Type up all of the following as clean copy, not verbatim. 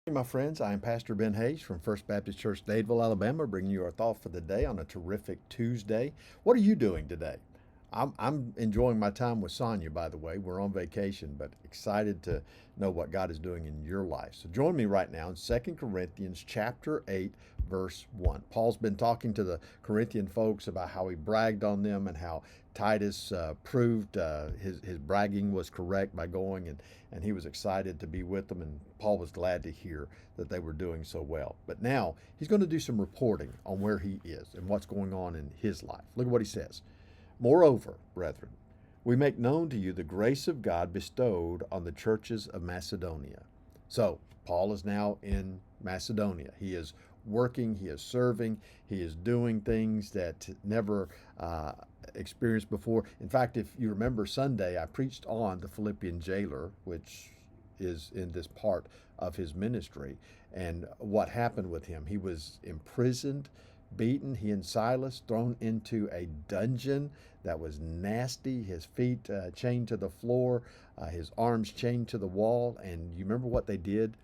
Hey, my friends, I am Pastor Ben Hayes from First Baptist Church, Dadeville, Alabama, bringing you our thought for the day on a terrific Tuesday. What are you doing today? I'm enjoying my time with Sonia, by the way. We're on vacation, but excited to know what God is doing in your life. So join me right now in 2 Corinthians chapter 8, verse 1. Paul's been talking to the Corinthian folks about how he bragged on them and how Titus proved his bragging was correct by going, and he was excited to be with them, and Paul was glad to hear that they were doing so well. But now he's going to do some reporting on where he is and what's going on in his life. Look at what he says. Moreover, brethren, we make known to you the grace of God bestowed on the churches of Macedonia. So, Paul is now in Macedonia. He is working, he is serving, he is doing things that never experienced before. In fact, if you remember Sunday, I preached on the Philippian jailer, which is in this part of his ministry, and what happened with him. He was imprisoned, beaten, he and Silas thrown into a dungeon that was nasty, his feet chained to the floor, his arms chained to the wall. And you remember what they did?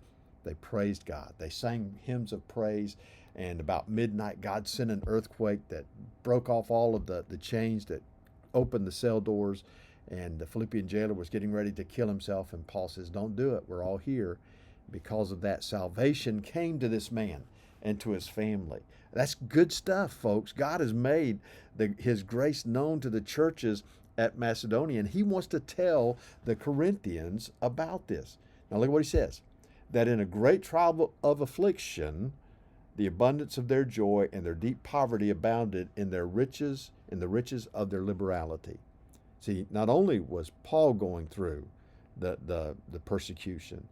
They praised God. They sang hymns of praise, and about midnight God sent an earthquake that broke off all of the chains, that opened the cell doors, and the Philippian jailer was getting ready to kill himself, and Paul says, don't do it, we're all here. Because of that, salvation came to this man and to his family. That's good stuff, folks. God has made his grace known to the churches at Macedonia, and he wants to tell the Corinthians about this. Now look at what he says. That in a great trial of affliction, the abundance of their joy and their deep poverty abounded in the riches of their liberality. See, not only was Paul going through the persecution,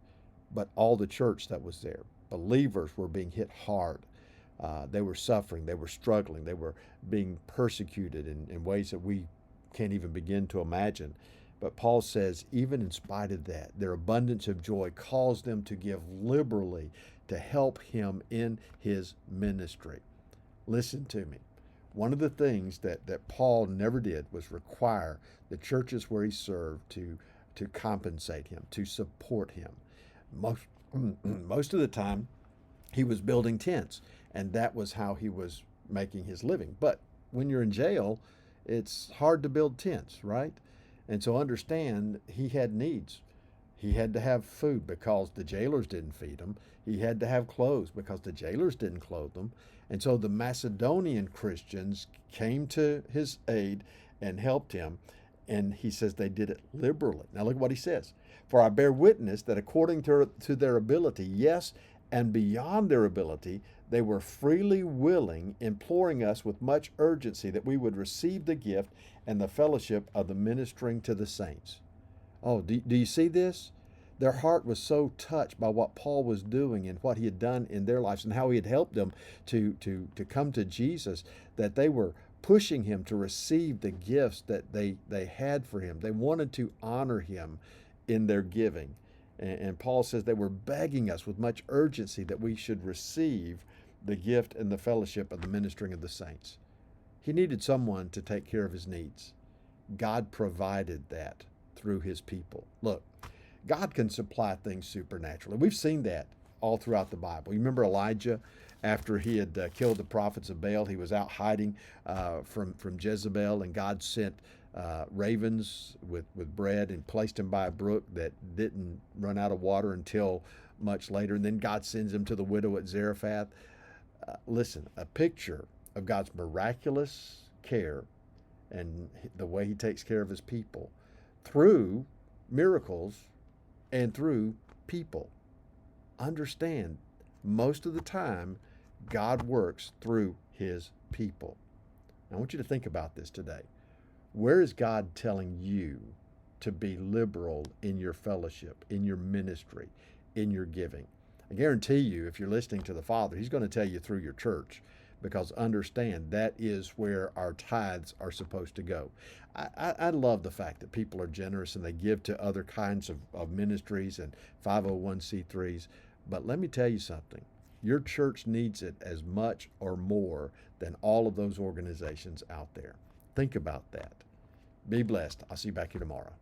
but all the church that was there. Believers were being hit hard. They were suffering. They were struggling. They were being persecuted in ways that we can't even begin to imagine. But Paul says, even in spite of that, their abundance of joy caused them to give liberally to help him in his ministry. Listen to me. One of the things that Paul never did was require the churches where he served to compensate him, to support him. Most of the time, he was building tents, and that was how he was making his living. But when you're in jail, it's hard to build tents, right? And so understand, he had needs. He had to have food because the jailers didn't feed him. He had to have clothes because the jailers didn't clothe him. And so the Macedonian Christians came to his aid and helped him. And he says they did it liberally. Now look what he says. For I bear witness that according to their ability, yes, and beyond their ability, they were freely willing, imploring us with much urgency that we would receive the gift and the fellowship of the ministering to the saints. Oh, do you see this? Their heart was so touched by what Paul was doing and what he had done in their lives and how he had helped them to come to Jesus, that they were pushing him to receive the gifts that they had for him. They wanted to honor him in their giving. And Paul says they were begging us with much urgency that we should receive the gift and the fellowship of the ministering of the saints. He needed someone to take care of his needs. God provided that through his people. Look, God can supply things supernaturally. We've seen that all throughout the Bible. You remember Elijah, after he had killed the prophets of Baal, he was out hiding from Jezebel, and God sent ravens with bread and placed him by a brook that didn't run out of water until much later. And then God sends him to the widow at Zarephath. Listen, a picture of God's miraculous care and the way he takes care of his people through miracles and through people. Understand, most of the time, God works through his people. I want you to think about this today. Where is God telling you to be liberal in your fellowship, in your ministry, in your giving? I guarantee you, if you're listening to the Father, he's going to tell you through your church, because understand, that is where our tithes are supposed to go. I love the fact that people are generous and they give to other kinds of ministries and 501c3s. But let me tell you something. Your church needs it as much or more than all of those organizations out there. Think about that. Be blessed. I'll see you back here tomorrow.